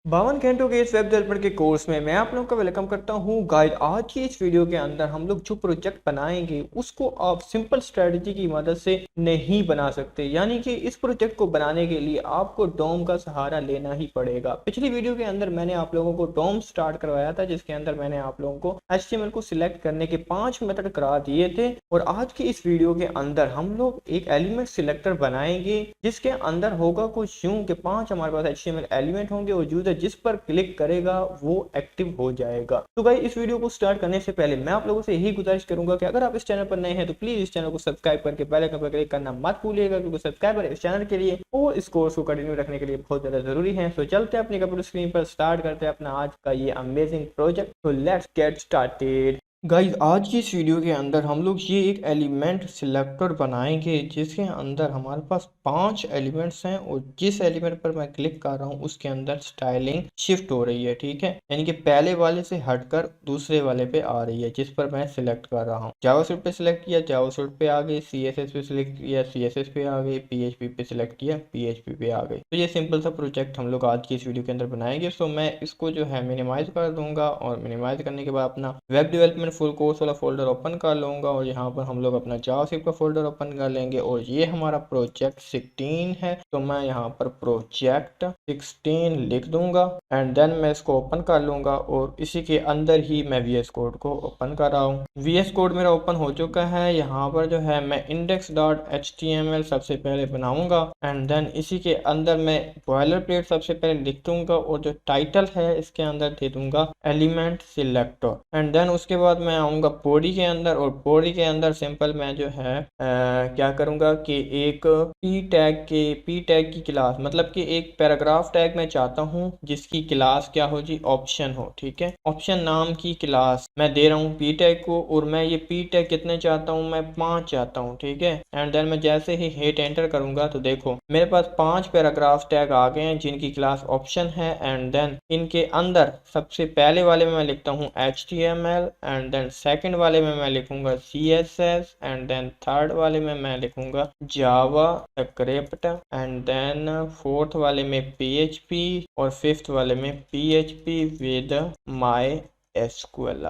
52 घंटों के इस वेब डेवलपमेंट के कोर्स में मैं आप लोगों का वेलकम करता हूं गाइड। आज की इस वीडियो के अंदर हम लोग जो प्रोजेक्ट बनाएंगे उसको आप सिंपल स्ट्रेटजी की मदद से नहीं बना सकते, यानी कि इस प्रोजेक्ट को बनाने के लिए आपको डोम का सहारा लेना ही पड़ेगा। पिछली वीडियो के अंदर मैंने आप लोगों को डोम स्टार्ट करवाया था, जिसके अंदर मैंने आप लोगों को HTML को सिलेक्ट करने के 5 मेथड करा दिए थे। और आज की इस वीडियो के अंदर हम लोग एक एलिमेंट सिलेक्टर बनाएंगे, जिसके अंदर होगा कुछ यूं कि 5 हमारे पास HTML एलिमेंट होंगे और यूजर जिस पर क्लिक करेगा वो एक्टिव हो जाएगा। तो गाइस, इस वीडियो को स्टार्ट करने से पहले मैं आप लोगों से यही गुजारिश करूंगा कि अगर आप इस चैनल पर नए हैं तो प्लीज इस चैनल को सब्सक्राइब करके बेल आइकन पर क्लिक करना मत भूलिएगा, क्योंकि सब्सक्राइबर इस चैनल के लिए और इस कोर्स को कंटिन्यू रखने के लिए बहुत ज्यादा जरूरी है। तो चलते हैं अपनी कंप्यूटर स्क्रीन पर, स्टार्ट करते हैं अपना आज का ये अमेजिंग प्रोजेक्ट। तो लेट्स गेट स्टार्टेड। गाइज, आज की इस वीडियो के अंदर हम लोग ये एक एलिमेंट सिलेक्टर बनाएंगे, जिसके अंदर हमारे पास 5 एलिमेंट्स हैं और जिस एलिमेंट पर मैं क्लिक कर रहा हूँ उसके अंदर स्टाइलिंग शिफ्ट हो रही है। ठीक है, यानी कि पहले वाले से हटकर दूसरे वाले पे आ रही है जिस पर मैं सिलेक्ट कर रहा हूँ। जावास्क्रिप्ट पे सिलेक्ट किया, जावास्क्रिप्ट पे आ गई। CSS पे सिलेक्ट किया, CSS पे आ गई। PHP पे सिलेक्ट किया, PHP पे आ गई। तो ये सिंपल सा प्रोजेक्ट हम लोग आज की इस वीडियो के अंदर बनाएंगे। सो मैं इसको जो है मिनिमाइज कर दूंगा और मिनिमाइज करने के बाद अपना वेब डेवलपमेंट फुल कोर्स वाला फोल्डर ओपन कर लूँगा और यहाँ पर हम लोग अपना जावास्क्रिप्ट का फोल्डर ओपन कर लेंगे और ये हमारा प्रोजेक्ट 16 है। तो मैं यहाँ पर प्रोजेक्ट 16 लिख दूंगा एंड देन मैं इसको ओपन कर लूँगा और इसी के अंदर ही मैं VS कोड को ओपन कर रहा हूँ। VS कोड मेरा ओपन हो चुका है। यहाँ पर जो है मैं index.html सबसे पहले बनाऊंगा एंड देन इसी के अंदर मैं बॉयलर प्लेट सबसे पहले लिख दूंगा और जो टाइटल है इसके अंदर दे दूंगा एलिमेंट सिलेक्टर। एंड देन उसके बाद मैं आऊँगा बॉडी के अंदर और बॉडी के अंदर सिंपल मैं जो है क्या करूँगा कि एक पी टैग की क्लास, मतलब कि एक पैराग्राफ टैग मैं चाहता हूँ जिसकी क्लास क्या हो जी, ऑप्शन हो। ठीक है, ऑप्शन नाम की क्लास मैं दे रहा हूँ पी टैग को और मैं ये पी टैग कितने चाहता हूँ, मैं 5 चाहता हूँ। ठीक है, एंड देन मैं जैसे ही हिट एंटर करूँगा तो देखो मेरे पास 5 पैराग्राफ टैग आ गए हैं जिनकी क्लास ऑप्शन है। एंड देन इनके अंदर सबसे पहले वाले में मैं लिखता हूँ HTML एंड देन सेकंड वाले में मैं लिखूंगा CSS एंड देन थर्ड वाले में मैं लिखूंगा जावास्क्रिप्ट एंड देन फोर्थ वाले में PHP और फिफ्थ वाले में PHP विद MySQL।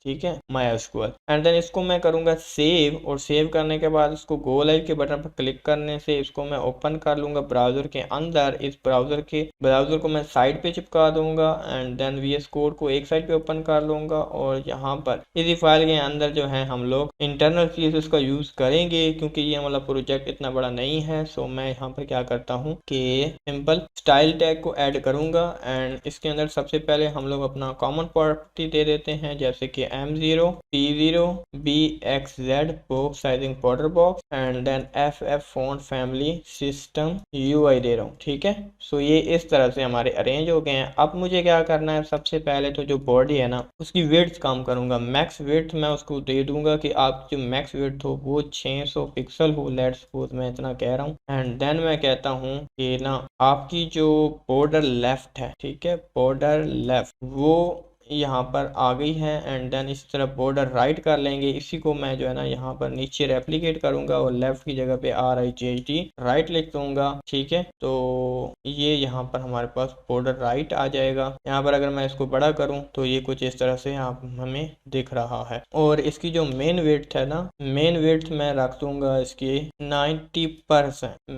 ठीक है, MySQL। एंड देन इसको मैं करूंगा सेव और सेव करने के बाद इसको गो लाइव के बटन पर क्लिक करने से इसको मैं ओपन कर लूंगा ब्राउजर के अंदर। इस ब्राउजर को मैं साइड पे चिपका दूंगा एंड देन VS कोड को एक साइड पे ओपन कर लूंगा और यहाँ पर इसी फाइल के अंदर जो है हम लोग इंटरनल CSS का यूज करेंगे, क्योंकि ये हमारा प्रोजेक्ट इतना बड़ा नहीं है। सो मैं यहाँ पर क्या करता हूँ कि सिंपल स्टाइल टैग को ऐड करूंगा एंड इसके अंदर सबसे पहले हम लोग अपना कॉमन प्रॉपर्टी दे देते हैं, जैसे कि M0 P0 BXZ box sizing border box and then FF font family system UI दे रहा हूँ। ठीक है, सो ये इस तरह से हमारे अरेंज हो गए हैं। अब मुझे क्या करना है, सबसे पहले तो जो बॉडी है ना उसकी विड्थ कम करूंगा। मैक्स विड्थ मैं उसको दे दूंगा कि आप जो मैक्स विड्थ हो वो 600 पिक्सल हो, लेट्स सपोज मैं इतना कह रहा हूँ। एंड देन मैं कहता हूँ कि ना आपकी जो बॉर्डर लेफ्ट है, ठीक है, बॉर्डर लेफ्ट वो यहाँ पर आ गई है। एंड देन इस तरह बॉर्डर राइट कर लेंगे। इसी को मैं जो है ना यहाँ पर नीचे रेप्लिकेट करूंगा और लेफ्ट की जगह पे RIGHT राइट लिख दूंगा। ठीक है, तो ये यहाँ पर हमारे पास बॉर्डर राइट आ जाएगा। यहाँ पर अगर मैं इसको बड़ा करूँ तो ये कुछ इस तरह से आप हमें दिख रहा है। और इसकी जो मेन विड्थ है ना, मेन विड्थ मैं रख दूंगा इसकी 90%,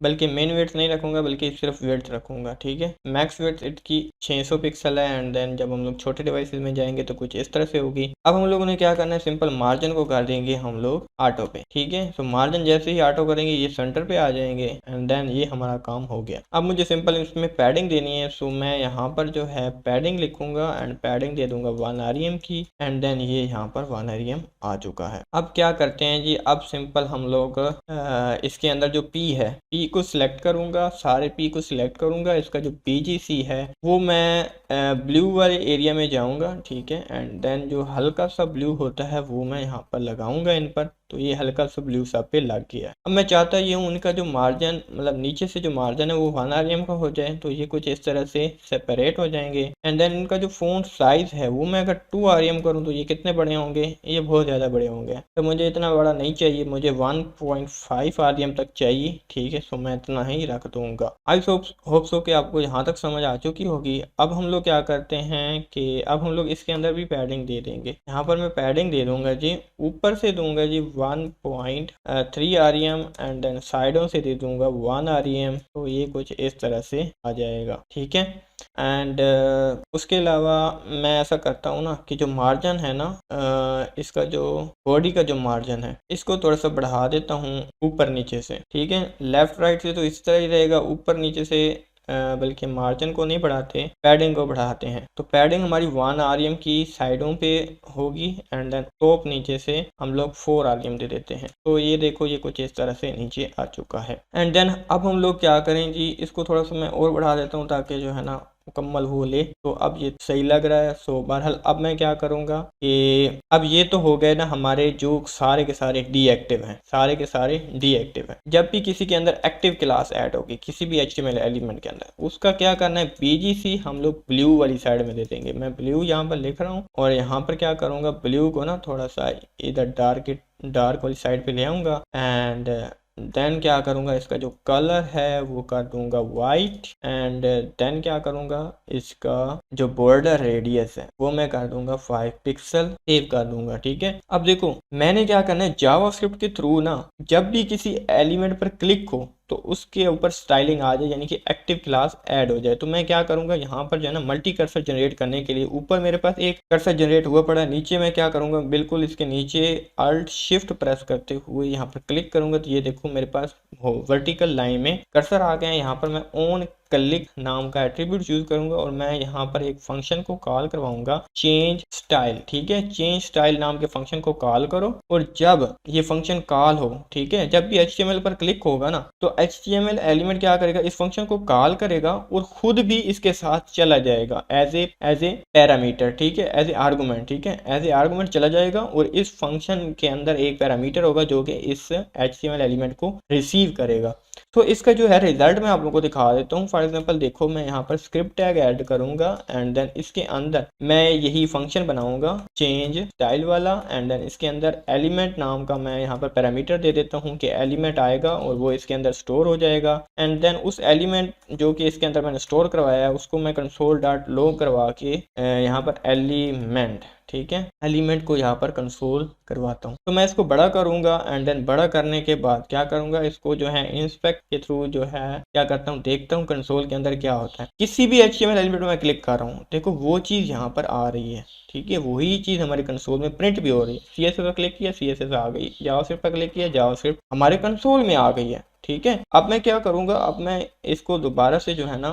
बल्कि मेन विड्थ नहीं रखूंगा बल्कि सिर्फ विड्थ रखूंगा। ठीक है, मैक्स विड्थ इसकी 600 पिक्सल है। एंड देन जब हम लोग छोटे डिवाइसेस में जाएंगे तो कुछ इस तरह से होगी। अब हम लोगों ने क्या करना है, सिंपल मार्जिन को कर देंगे हम लोग ऑटो पे। ठीक है, तो मार्जिन जैसे ही ऑटो करेंगे ये सेंटर पे आ जाएंगे एंड देन ये हमारा काम हो गया। अब मुझे सिंपल इसमें पैडिंग देनी है। सो मैं यहाँ पर जो है पैडिंग लिखूंगा एंड पैडिंग दे दूंगा 1 rem की एंड देन ये यहाँ पर 1 rem आ चुका है। अब क्या करते हैं जी, अब सिंपल हम लोग इसके अंदर जो P है, P को सिलेक्ट करूंगा, सारे P को सिलेक्ट करूंगा। इसका जो BGC है वो मैं ब्लू वाले एरिया में जाऊंगा। ठीक है, एंड देन जो हल्का सा ब्लू होता है वो मैं यहाँ पर लगाऊंगा इन पर। तो ये हल्का सा ब्लू सा पे लग गया है। अब मैं चाहता ये हूँ उनका जो मार्जिन मतलब नीचे से जो मार्जिन है वो 1 rpm का हो जाए, तो ये कुछ इस तरह से सेपरेट हो जाएंगे। एंड देन इनका जो फ़ॉन्ट साइज़ है वो मैं अगर 2 rpm करूँ तो ये कितने बड़े होंगे, ये बहुत ज़्यादा बड़े होंगे। तो मुझे इतना बड़ा नहीं चाहिए, मुझे 1.5 rpm तक चाहिए, ठीक है। सो मैं इतना ही रख दूंगा। आई होप सो कि आपको यहाँ तक समझ आ चुकी होगी। अब हम लोग क्या करते हैं कि अब हम लोग इसके अंदर भी पैडिंग दे देंगे। यहाँ पर मैं पैडिंग दे दूंगा जी, ऊपर से दूंगा जी 1.3 rpm एंड देन साइडों से दे दूंगा 1 rpm। तो ये कुछ इस तरह से आ जाएगा, ठीक है। एंड उसके अलावा मैं ऐसा करता हूँ ना कि जो मार्जिन है ना इसका जो बॉडी का जो मार्जिन है इसको थोड़ा सा बढ़ा देता हूँ ऊपर नीचे से, ठीक है। लेफ्ट राइट से तो इस तरह ही रहेगा, ऊपर नीचे से बल्कि मार्जिन को नहीं बढ़ाते, पैडिंग को बढ़ाते हैं। तो पैडिंग हमारी 1 rpm की साइडों पे होगी एंड देन टॉप नीचे से हम लोग 4 rpm दे देते हैं। तो ये देखो ये कुछ इस तरह से नीचे आ चुका है। एंड देन अब हम लोग क्या करें जी, इसको थोड़ा सा मैं और बढ़ा देता हूँ ताकि जो है ना मुकम्मल हो ले। तो अब ये सही लग रहा है। सो बहरहाल अब मैं क्या करूँगा कि अब ये तो हो गए ना हमारे जो सारे के सारे डीएक्टिव हैं, सारे के सारे डीएक्टिव हैं। जब भी किसी के अंदर एक्टिव क्लास ऐड होगी किसी भी HTML एलिमेंट के अंदर, उसका क्या करना है, BGC हम लोग ब्लू वाली साइड में दे देंगे। मैं ब्लू यहाँ पर लिख रहा हूँ और यहाँ पर क्या करूँगा, ब्लू को ना थोड़ा सा इधर डार्क वाली साइड पे ले आऊँगा एंड देन क्या करूँगा, इसका जो कलर है वो कर दूंगा वाइट एंड देन क्या करूँगा, इसका जो बॉर्डर रेडियस है वो मैं कर दूंगा 5 पिक्सल, सेव कर दूंगा, ठीक है। अब देखो मैंने क्या करना है, जावास्क्रिप्ट के थ्रू ना जब भी किसी एलिमेंट पर क्लिक हो तो उसके ऊपर स्टाइलिंग आ जाए, यानी कि एक्टिव क्लास ऐड हो जाए। तो मैं क्या करूंगा, यहाँ पर जो है ना मल्टी कर्सर जनरेट करने के लिए ऊपर मेरे पास एक कर्सर जनरेट हुआ पड़ा है, नीचे मैं क्या करूंगा, बिल्कुल इसके नीचे अल्ट शिफ्ट प्रेस करते हुए यहाँ पर क्लिक करूंगा तो ये देखो मेरे पास वर्टिकल लाइन में कर्सर आ गए हैं। यहाँ पर मैं ऑन क्लिक नाम का एट्रीब्यूट यूज करूंगा और मैं यहाँ पर एक फंक्शन को कॉल करवाऊंगा चेंज स्टाइल, ठीक है। चेंज स्टाइल नाम के फंक्शन को कॉल करो और जब ये फंक्शन कॉल हो, ठीक है, जब भी HTML पर क्लिक होगा ना तो HTML एलिमेंट क्या करेगा, इस फंक्शन को कॉल करेगा और खुद भी इसके साथ चला जाएगा एज ए पैरामीटर, ठीक है, एज ए आर्गूमेंट, ठीक है, एज ए आर्गूमेंट चला जाएगा और इस फंक्शन के अंदर एक पैरामीटर होगा जो कि इस HTML एलिमेंट को रिसीव करेगा। तो इसका जो है रिजल्ट मैं आप लोगों को दिखा देता हूँ। फॉर एग्जांपल देखो मैं यहाँ पर स्क्रिप्ट टैग ऐड करूंगा एंड देन इसके अंदर मैं यही फंक्शन बनाऊंगा चेंज स्टाइल वाला एंड देन इसके अंदर एलिमेंट नाम का मैं यहाँ पर पैरामीटर दे देता हूँ कि एलिमेंट आएगा और वो इसके अंदर स्टोर हो जाएगा। एंड देन उस एलिमेंट जो कि इसके अंदर मैंने स्टोर करवाया है उसको मैं console.log करवा के यहाँ पर एलिमेंट, ठीक है, एलिमेंट को यहाँ पर कंसोल करवाता हूँ। तो मैं इसको बड़ा करूंगा एंड देन बड़ा करने के बाद क्या करूंगा, इसको जो है इंस्पेक्ट के थ्रू जो है क्या करता हूँ, देखता हूँ कंसोल के अंदर क्या होता है। किसी भी HTML एलिमेंट में क्लिक कर रहा हूँ, देखो वो चीज़ यहाँ पर आ रही है, ठीक है, वही चीज़ हमारे कंसोल में प्रिंट भी हो रही है। CSS पर क्लिक किया CSS आ गई, जावास्क्रिप्ट पर क्लिक किया जावास्क्रिप्ट हमारे कंसोल में आ गई है, ठीक है। अब मैं क्या करूंगा, अब मैं इसको दोबारा से जो है ना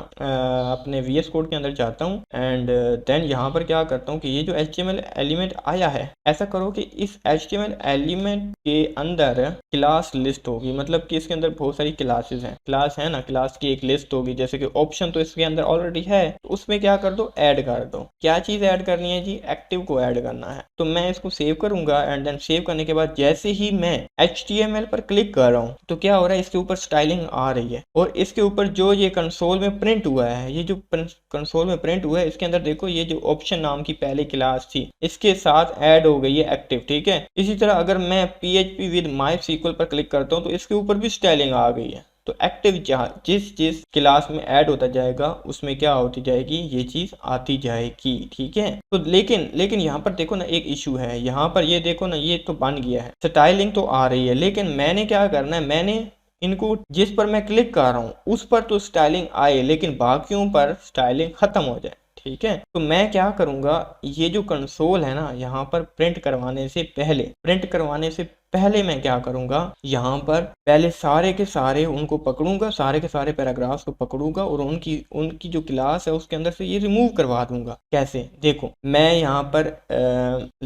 अपने VS कोड के अंदर जाता हूँ एंड देन यहाँ पर क्या करता हूँ कि ये जो HTML एलिमेंट आया है, ऐसा करो कि इस HTML एलिमेंट के अंदर क्लास लिस्ट होगी, मतलब कि इसके अंदर बहुत सारी क्लासेस हैं, क्लास है ना, क्लास की एक लिस्ट होगी। जैसे कि ऑप्शन तो इसके अंदर ऑलरेडी है, तो उसमें क्या कर दो, ऐड कर दो। क्या चीज़ ऐड करनी है जी, एक्टिव को ऐड करना है। तो मैं इसको सेव करूंगा एंड देन सेव करने के बाद जैसे ही मैं HTML पर क्लिक कर रहा हूँ तो क्या हो रहा है, इसके ऊपर स्टाइलिंग आ रही है और इसके ऊपर जो ये कंसोल में प्रिंट हुआ है, ये जो कंसोल में प्रिंट हुआ है इसके अंदर देखो ये जो ऑप्शन नाम की पहली क्लास थी इसके साथ ऐड हो गई है एक्टिव, ठीक है। इसी तरह अगर मैं PHP विद MySQL पर क्लिक करता हूँ तो इसके ऊपर भी स्टाइलिंग आ गई है। तो एक्टिव जिस क्लास में ऐड होता जाएगा उसमें क्या होती जाएगी, ये चीज आती जाएगी, ठीक है। तो लेकिन यहाँ पर देखो ना एक इशू है, यहाँ पर ये देखो ना ये तो बन गया है, स्टाइलिंग तो आ रही है, लेकिन मैंने क्या करना है, मैंने इनको जिस पर मैं क्लिक कर रहा हूँ उस पर तो स्टाइलिंग आए लेकिन बाकियों पर स्टाइलिंग खत्म हो जाए, ठीक है। तो मैं क्या करूंगा, ये जो कंसोल है ना यहाँ पर प्रिंट करवाने से पहले मैं क्या करूंगा, यहाँ पर पहले सारे के सारे उनको पकड़ूंगा, सारे के सारे पैराग्राफ्स को पकड़ूंगा और उनकी जो क्लास है उसके अंदर से ये रिमूव करवा दूंगा। कैसे, देखो मैं यहाँ पर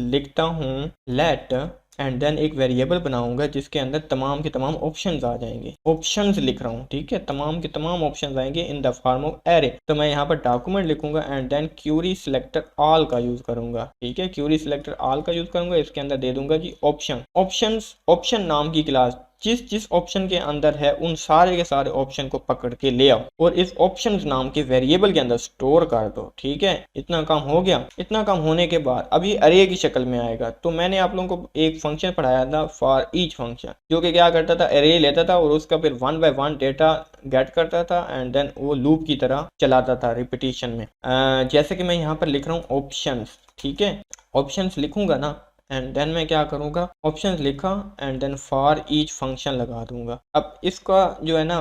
लिखता हूँ लेट एंड देन एक वेरिएबल बनाऊंगा जिसके अंदर तमाम के तमाम ऑप्शंस आ जाएंगे। ऑप्शंस लिख रहा हूँ, ठीक है, तमाम के तमाम ऑप्शंस आएंगे in the form of array. तो मैं यहाँ पर डॉक्यूमेंट लिखूंगा एंड देन क्यूरी सिलेक्टर ऑल का यूज करूंगा, ठीक है, क्यूरी सिलेक्टर ऑल का यूज करूंगा। इसके अंदर दे दूंगा जी ऑप्शन नाम की क्लास, जिस जिस ऑप्शन के अंदर है उन सारे के सारे ऑप्शन को पकड़ के ले आओ और इस ऑप्शन नाम के वेरिएबल के अंदर स्टोर कर दो, ठीक है। इतना काम हो गया। इतना काम होने के बाद अब ये अरे की शक्ल में आएगा। तो मैंने आप लोगों को एक फंक्शन पढ़ाया था फॉर ईच फंक्शन, जो कि क्या करता था, अरे लेता था और उसका फिर 1 बाय 1 डेटा गेट करता था एंड देन वो लूप की तरह चलाता था रिपीटिशन में। जैसे कि मैं यहाँ पर लिख रहा हूँ ऑप्शंस, ठीक है, ऑप्शंस लिखूंगा ना एंड देन मैं क्या करूँगा, ऑप्शंस लिखा and then for each function लगा दूंगा। अब इसका जो है ना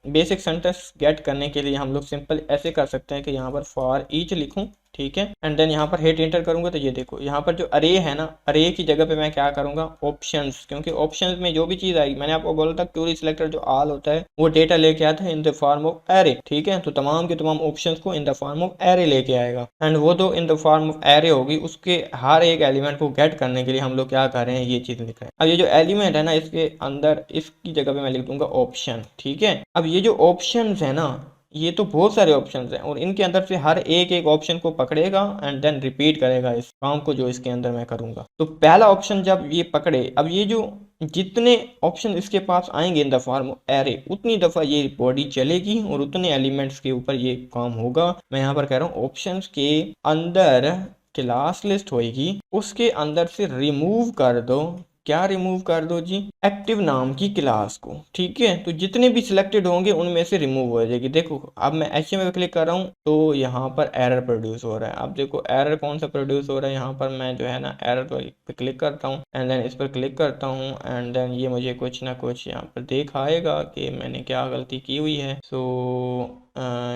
बेसिक सेंटेंस गेट करने के लिए हम लोग सिंपल ऐसे कर सकते हैं कि यहाँ पर फॉर ईच लिखूँ, ठीक है, एंड देन यहाँ पर हिट एंटर करूंगा। तो ये देखो यहाँ पर जो अरे है ना, अरे की जगह पे मैं क्या करूंगा, ऑप्शंस, क्योंकि ऑप्शंस में जो भी चीज आएगी, मैंने आपको बोला था क्यूरी सिलेक्टर जो ऑल होता है वो डेटा लेके आता है इन द फॉर्म ऑफ एरे, ठीक है। तो तमाम के तमाम ऑप्शंस को इन द फॉर्म ऑफ एरे लेके आएगा एंड वो तो इन द फॉर्म ऑफ एरे होगी, उसके हर एक एलिमेंट को गेट करने के लिए हम लोग क्या कर रहे हैं, ये चीज लिख रहे हैं। अब ये जो एलिमेंट है ना, इसके अंदर इसकी जगह पे मैं लिख दूंगा ऑप्शन, ठीक है। अब ये जो ऑप्शन है ना, ये तो बहुत सारे ऑप्शंस हैं और इनके अंदर से हर एक एक ऑप्शन को पकड़ेगा एंड देन रिपीट करेगा इस काम को जो इसके अंदर मैं करूंगा। तो पहला ऑप्शन जब ये पकड़े, अब ये जो जितने ऑप्शन इसके पास आएंगे in the form of array, उतनी दफा ये बॉडी चलेगी और उतने एलिमेंट्स के ऊपर ये काम होगा। मैं यहाँ पर कह रहा हूँ ऑप्शंस के अंदर क्लास लिस्ट होगी, उसके अंदर से रिमूव कर दो, क्या रिमूव कर दो जी, एक्टिव नाम की क्लास को, ठीक है। तो जितने भी सिलेक्टेड होंगे उनमें से रिमूव हो जाएगी। देखो अब मैं HTML पे क्लिक कर रहा हूँ तो यहाँ पर एरर प्रोड्यूस हो रहा है। अब देखो एरर कौन सा प्रोड्यूस हो रहा है, यहाँ पर मैं जो है ना एरर पे क्लिक करता हूँ एंड देन इस पर क्लिक करता हूँ एंड देन ये मुझे कुछ ना कुछ यहाँ पर दिखाएगा कि मैंने क्या गलती की हुई है। सो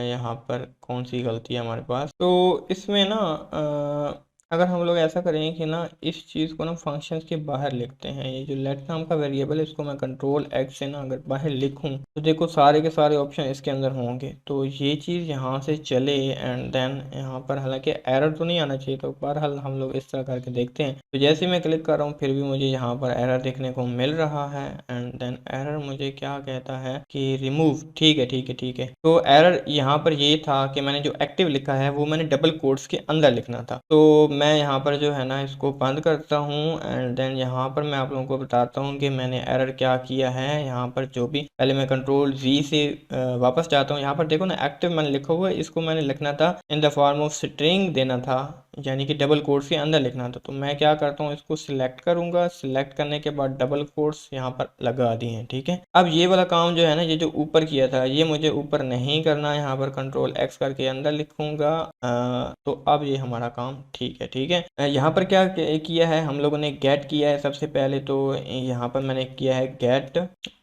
यहाँ पर कौन सी गलती है हमारे पास, तो इसमें ना अगर हम लोग ऐसा करें कि ना इस चीज़ को ना फंक्शंस के बाहर लिखते हैं, ये जो लेट नाम का वेरिएबल है इसको मैं कंट्रोल एक्स से ना अगर बाहर लिखूं तो देखो सारे के सारे ऑप्शन इसके अंदर होंगे। तो ये चीज़ यहाँ से चले एंड देन यहाँ पर हालांकि एरर तो नहीं आना चाहिए, तो बहरहाल हम लोग इस तरह करके देखते हैं। तो जैसे मैं क्लिक कर रहा हूँ फिर भी मुझे यहाँ पर एरर देखने को मिल रहा है एंड देन एरर मुझे क्या कहता है कि रिमूव, ठीक है ठीक है ठीक है। तो एरर यहाँ पर ये था कि मैंने जो एक्टिव लिखा है वो मैंने डबल कोट्स के अंदर लिखना था। तो मैं यहाँ पर जो है ना इसको बंद करता हूँ एंड देन यहाँ पर मैं आप लोगों को बताता हूँ कि मैंने एरर क्या किया है। यहाँ पर जो भी पहले मैं कंट्रोल Z से वापस जाता हूँ, यहाँ पर देखो ना एक्टिव मैंने लिखा हुआ है, इसको मैंने लिखना था इन द फॉर्म ऑफ स्ट्रिंग देना था, यानी कि डबल कोट्स के अंदर लिखना था। तो मैं क्या करता हूँ इसको सिलेक्ट करूंगा, सिलेक्ट करने के बाद डबल कोट्स यहाँ पर लगा दिए हैं, ठीक है। अब ये वाला काम जो है ना, ये जो ऊपर किया था ये मुझे ऊपर नहीं करना है, यहाँ पर कंट्रोल X करके अंदर लिखूंगा। तो अब ये हमारा काम ठीक है ठीक है। यहाँ पर क्या किया है हम लोगों ने, गेट किया है सबसे पहले। तो यहाँ पर मैंने किया है get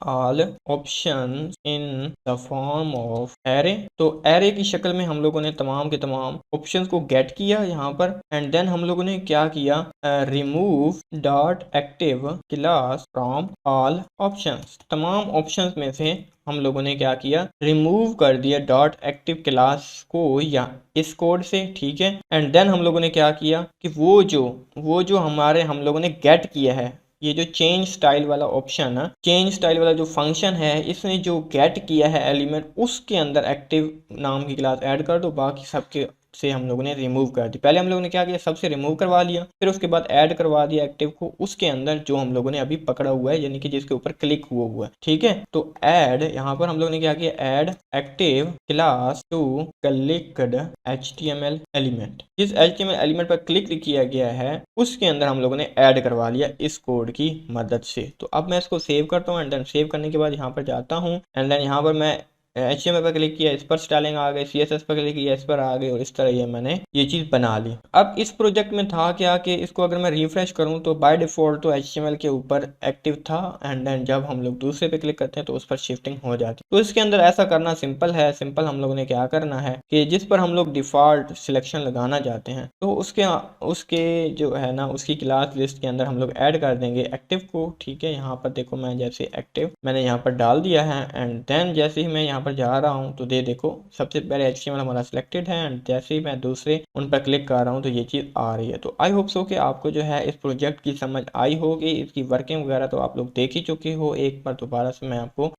all option in the form of array. तो एरे की शक्ल में हम लोगों ने तमाम के तमाम ऑप्शंस को गेट किया यहाँ पर एंड देन हम लोगों ने क्या किया, remove dot active class from all options. तमाम ऑप्शंस में से हम लोगों ने क्या किया, रिमूव कर दिया डॉट एक्टिव क्लास को या इस कोड से, ठीक है। एंड देन हम लोगों ने क्या किया कि वो जो हमारे हम लोगों ने गेट किया है, ये जो चेंज स्टाइल वाला ऑप्शन है, चेंज स्टाइल वाला जो फंक्शन है, इसने जो गेट किया है एलिमेंट, उसके अंदर एक्टिव नाम की क्लास ऐड कर दो। बाकी सबके से हम लोगों ने रिमूव कर दी। पहले हम लोगों ने क्या किया, सबसे रिमूव करवा लिया, फिर उसके बाद ऐड करवा दिया एक्टिव को उसके अंदर जो हम लोगों ने अभी पकड़ा हुआ है, यानी कि जिसके ऊपर क्लिक हुआ है, ठीक है। तो ऐड यहाँ पर हम लोगों ने क्या किया, add active class to clicked HTML element. जिस HTML एलिमेंट पर क्लिक किया गया है उसके अंदर हम लोगों ने ऐड करवा लिया इस कोड की मदद से। तो अब मैं इसको सेव करता हूँ एंड देन सेव करने के बाद यहाँ पर जाता हूँ एंड देन यहाँ पर मैं HTML पर क्लिक किया, इस पर स्टाइलिंग आ गई, CSS पर क्लिक किया, इस पर आ गई और इस तरह ये मैंने ये चीज़ बना ली। अब इस प्रोजेक्ट में था क्या कि इसको अगर मैं रिफ्रेश करूं तो बाय डिफ़ॉल्ट तो HTML के ऊपर एक्टिव था एंड देन जब हम लोग दूसरे पे क्लिक करते हैं तो उस पर शिफ्टिंग हो जाती। तो इसके अंदर ऐसा करना सिंपल है। सिंपल हम लोगों ने क्या करना है कि जिस पर हम लोग डिफ़ॉल्ट सिलेक्शन लगाना चाहते हैं तो उसके जो है ना उसकी क्लास लिस्ट के अंदर हम लोग ऐड कर देंगे एक्टिव को, ठीक है। यहाँ पर देखो मैं जैसे एक्टिव मैंने यहाँ पर डाल दिया है एंड देन जैसे ही मैं यहाँ पर जा रहा हूँ तो देखो सबसे पहले HTML हमारा सिलेक्टेड है एंड जैसे ही मैं दूसरे उन पर क्लिक कर रहा हूँ तो ये चीज़ आ रही है। तो आई होप सो कि आपको जो है इस प्रोजेक्ट की समझ आई होगी, इसकी वर्किंग वगैरह तो आप लोग देख ही चुके हो। एक बार दोबारा से मैं आपको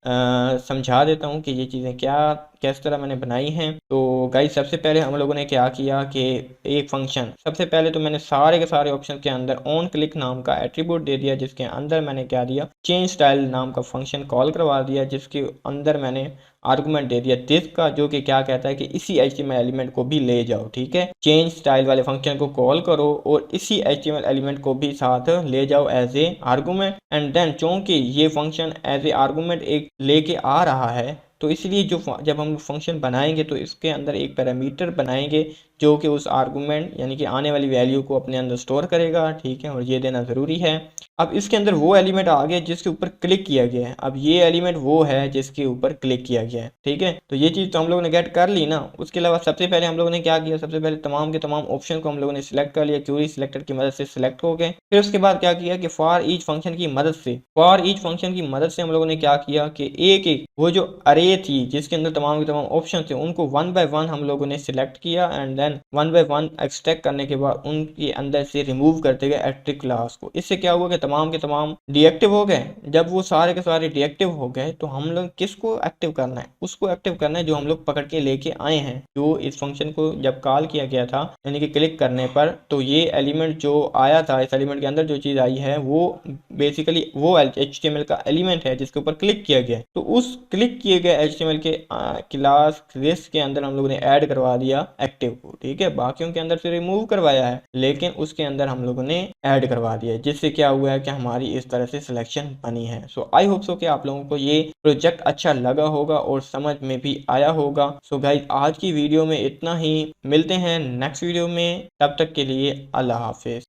समझा देता हूँ कि ये चीज़ें किस तरह मैंने बनाई हैं। तो गाइस सबसे पहले हम लोगों ने क्या किया कि एक फंक्शन, सबसे पहले तो मैंने सारे के सारे ऑप्शन के अंदर ऑन क्लिक नाम का एट्रीब्यूट दे दिया, जिसके अंदर मैंने क्या दिया, चेंज स्टाइल नाम का फंक्शन कॉल करवा दिया, जिसके अंदर मैंने आर्गुमेंट दे दिया दिस का, जो कि क्या कहता है कि इसी HTML एलिमेंट को भी ले जाओ। ठीक है, चेंज स्टाइल वाले फंक्शन को कॉल करो और इसी HTML एलिमेंट को भी साथ ले जाओ as a argument. And then चूंकि ये फंक्शन एज ए आर्गुमेंट एक लेके आ रहा है तो इसलिए जब हम फंक्शन बनाएंगे तो इसके अंदर एक पैरामीटर बनाएंगे जो कि उस आर्गुमेंट यानी कि आने वाली वैल्यू को अपने अंदर स्टोर करेगा। ठीक है, और ये देना ज़रूरी है। अब इसके अंदर वो एलिमेंट आ गया जिसके ऊपर क्लिक किया गया है, अब ये एलिमेंट वो है जिसके ऊपर क्लिक किया गया है। ठीक है, तो ये चीज़ तो हम लोगों ने गेट कर ली ना। उसके अलावा सबसे पहले हम लोगों ने क्या किया, सबसे पहले तमाम के तमाम ऑप्शन को हम लोगों ने सिलेक्ट कर लिया, क्यूरी सिलेक्टर की मदद से सिलेक्ट हो गए। फिर उसके बाद क्या किया कि फॉर ईच फंक्शन की मदद से हम लोगों ने क्या किया कि एक एक वो जो अरे थी जिसके अंदर तमाम के तमाम ऑप्शन थे उनको वन बाय वन हम लोगों ने सिलेक्ट किया and then one by one extract करने के बाद उनके अंदर से रिमूव करते गए एट्रिक क्लास को। इससे क्या हुआ कि तमाम के तमाम डीएक्टिव हो गए। जब वो सारे के सारे डीएक्टिव हो गए तो हम लोग किसको एक्टिव करना है, उसको एक्टिव करना है जो हम लोग पकड़ के लेके आए हैं, जो इस फंक्शन को जब कॉल किया गया था यानी कि क्लिक करने पर तो ये एलिमेंट जो आया था, इस एलिमेंट के अंदर जो चीज़ आई है वो बेसिकली वो HTML का एलिमेंट है जिसके ऊपर क्लिक किया गया है। तो उस क्लिक किए गए HTML के क्लास लिस्ट के अंदर हम लोगों ने ऐड करवा दिया एक्टिव को। ठीक है, बाकियों के अंदर से रिमूव करवाया है लेकिन उसके अंदर हम लोगों ने ऐड करवा दिया, जिससे क्या हुआ है कि हमारी इस तरह से सिलेक्शन बनी है। सो आई होप सो कि आप लोगों को ये प्रोजेक्ट अच्छा लगा होगा और समझ में भी आया होगा। सो गाइस आज की वीडियो में इतना ही, मिलते हैं नेक्स्ट वीडियो में, तब तक के लिए अल्लाह हाफिज।